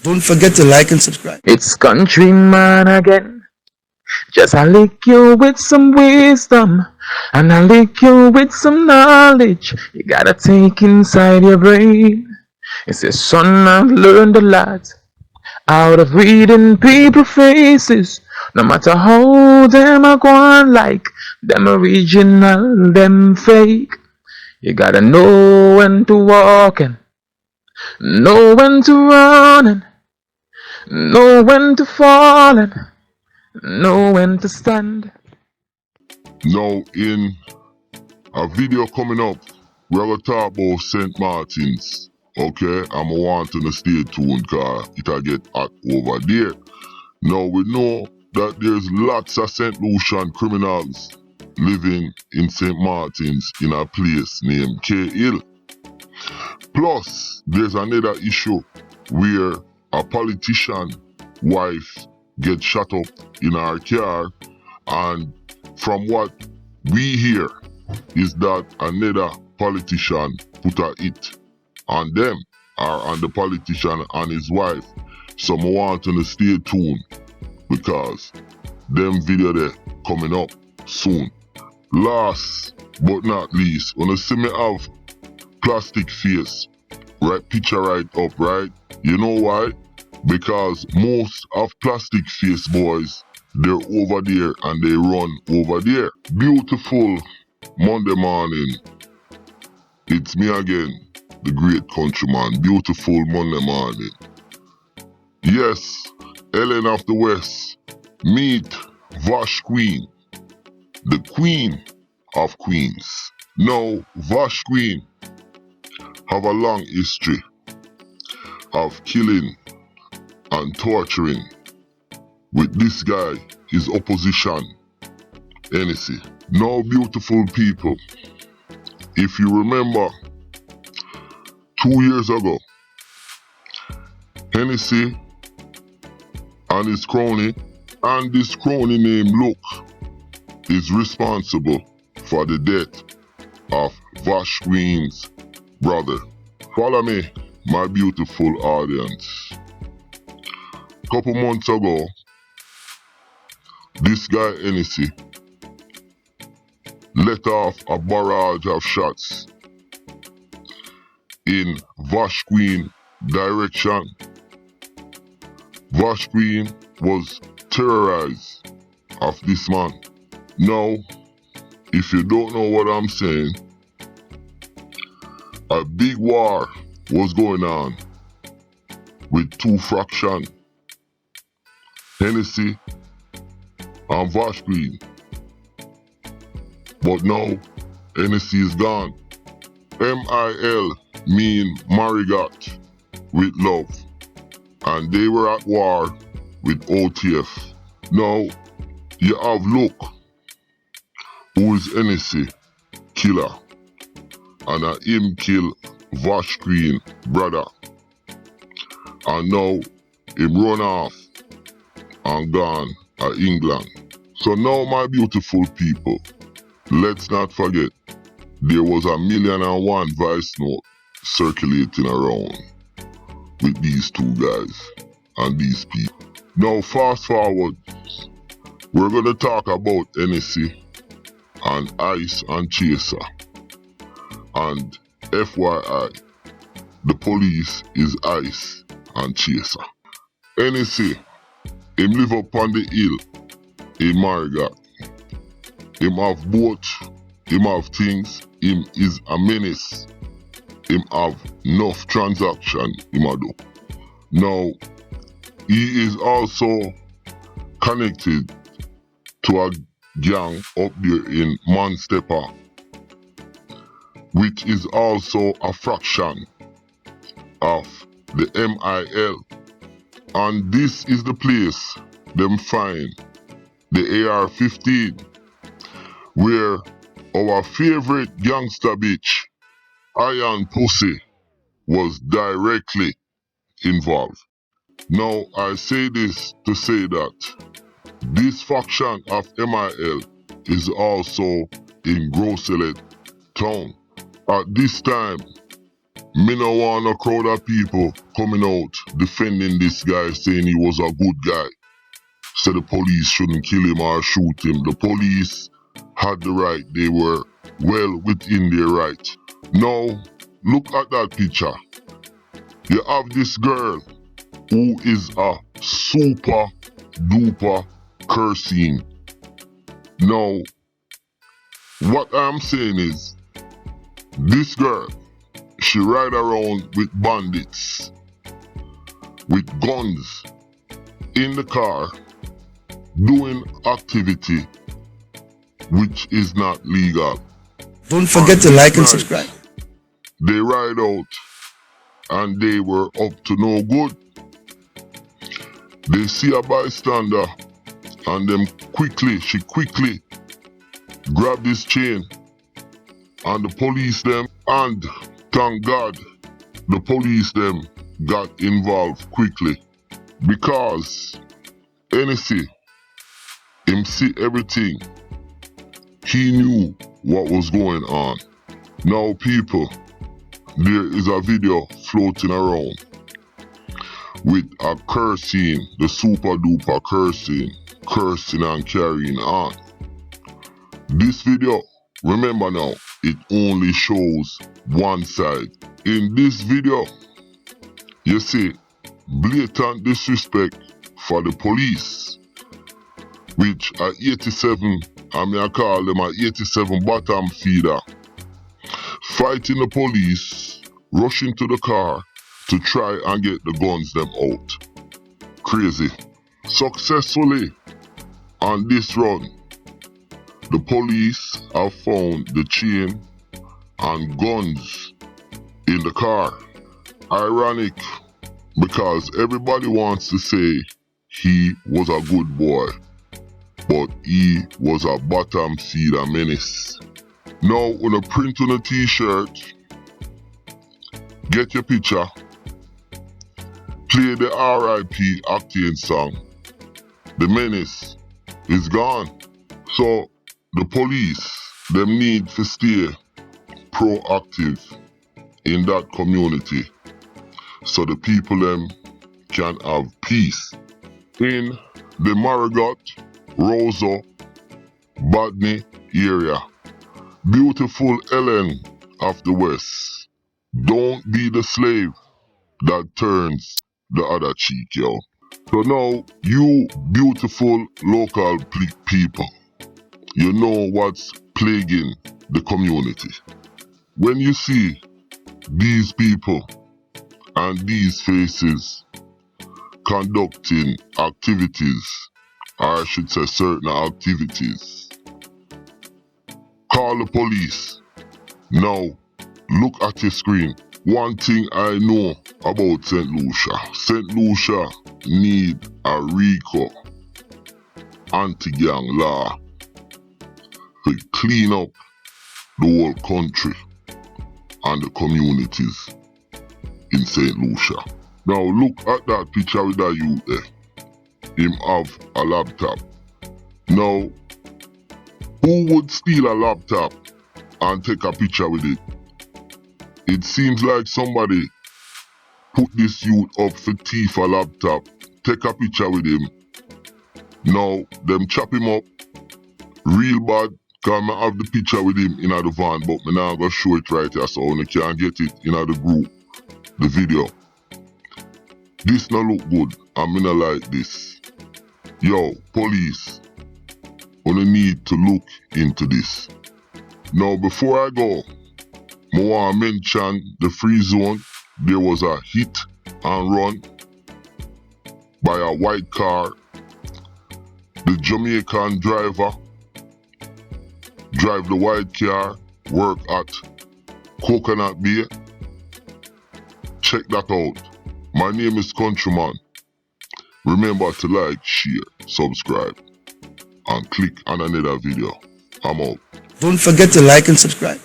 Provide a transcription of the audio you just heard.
Don't forget to like and subscribe. It's countryman again. Just I lick you with some wisdom, and I lick you with some knowledge. You gotta take inside your brain. It says, son, I've learned a lot out of reading people faces. No matter how them are going, like them original, them fake. You gotta know when to walk and know when to run and know when to fall and know when to stand. Now, in a video coming up, we're going to talk about St. Martin's. Okay, I'm wanting to stay tuned because it'll get hot over there. Now, we know that there's lots of St. Lucian criminals living in St. Martin's in a place named K Hill. Plus, there's another issue where a politician wife gets shot up in her car, and from what we hear is that another politician put a hit on them or on the politician and his wife. So I want to stay tuned because them video there coming up soon. Last but not least, when you see me have plastic face, right, picture right up, right? You know why? Because most of plastic face boys, they're over there and they run over there. Beautiful Monday morning. It's me again, the great countryman. Beautiful Monday morning. Yes, Helen of the West. Meet Vash Queen, the queen of queens. Now, Vash Queen have a long history of killing and torturing with this guy, his opposition, Hennessy. Now, beautiful people, if you remember, 2 years ago, Hennessy and his crony, and this crony named Luke, is responsible for the death of Vash Queen's brother. Follow me, my beautiful audience. Couple months ago, this guy Hennessy let off a barrage of shots in Vash Queen direction. Vash Queen was terrorized of this man. Now, if you don't know what I'm saying, a big war was going on with two factions, Hennessy and Vash Queen. But now, Hennessy is gone. M-I-L mean Marigot, with love. And they were at war with OTF. Now, you have Luke, who is Hennessy killer, and him kill Vash Queen brother. And now, him run off and gone to England. So now, my beautiful people, let's not forget, there was 1,000,001 voice note circulating around with these two guys and these people. Now fast forward, we're gonna talk about Hennessy and Ice and Chaser. And FYI, the police is Ice and Chaser. Hennessy, him live up on the hill in Marigot. Him have boat, him have things, him is a menace. Him have enough transaction him a do. Now, he is also connected to a gang up there in Manstepper, which is also a fraction of the MIL. And this is the place them find the AR-15, where our favorite gangster bitch, Iron Pussy, was directly involved. Now, I say this to say that this faction of MIL is also in Grosselet town. At this time, Me no want a crowd of people coming out defending this guy, saying he was a good guy. So the police shouldn't kill him or shoot him. The police had the right. They were well within their right. Now, look at that picture. You have this girl who is a super duper cursing. Now, what I'm saying is, this girl, she ride around with bandits, with guns, in the car, doing activity which is not legal. Don't forget to like and subscribe. They ride out and they were up to no good. They see a bystander and she quickly grab this chain and the police them, and thank God the police them got involved quickly, because Hennessy, him see everything. He knew what was going on. Now people, there is a video floating around with a cursing, the super duper cursing and carrying on. This video, remember now, it only shows one side. In this video, you see blatant disrespect for the police, which are 87, I call them a 87 bottom feeder, fighting the police, rushing to the car to try and get the guns them out. Crazy. Successfully on this run, the police have found the chain and guns in the car. Ironic, because everybody wants to say he was a good boy, but he was a bottom feeder menace. Now, on a print on a t-shirt, get your picture, play the R.I.P. Octane song. The menace is gone. So, the police, them need to stay proactive in that community so the people them can have peace. In the Marigot, Rosa, Badney area, beautiful Helen of the West, don't be the slave that turns the other cheek, yo. So now, you beautiful local people, you know what's plaguing the community. When you see these people and these faces conducting activities, or I should say certain activities, call the police. Now, look at your screen. One thing I know about St. Lucia need a RICO, anti-gang law, to clean up the whole country and the communities in St. Lucia. Now look at that picture with that youth there. Him have a laptop. Now, who would steal a laptop and take a picture with it? It seems like somebody put this youth up for thief a laptop, take a picture with him. Now, them chop him up real bad, cause I have the picture with him in the van, but me now gonna show it right here so you can't get it in the group, the video. This no look good, and me not like this. Yo, police, you need to look into this. Now before I go, I want to mention the free zone. There was a hit and run by a white car. The Jamaican driver drive the white car, work at Coconut Bay. Check that out. My name is Countryman. Remember to like, share, subscribe, and click on another video. I'm out. Don't forget to like and subscribe.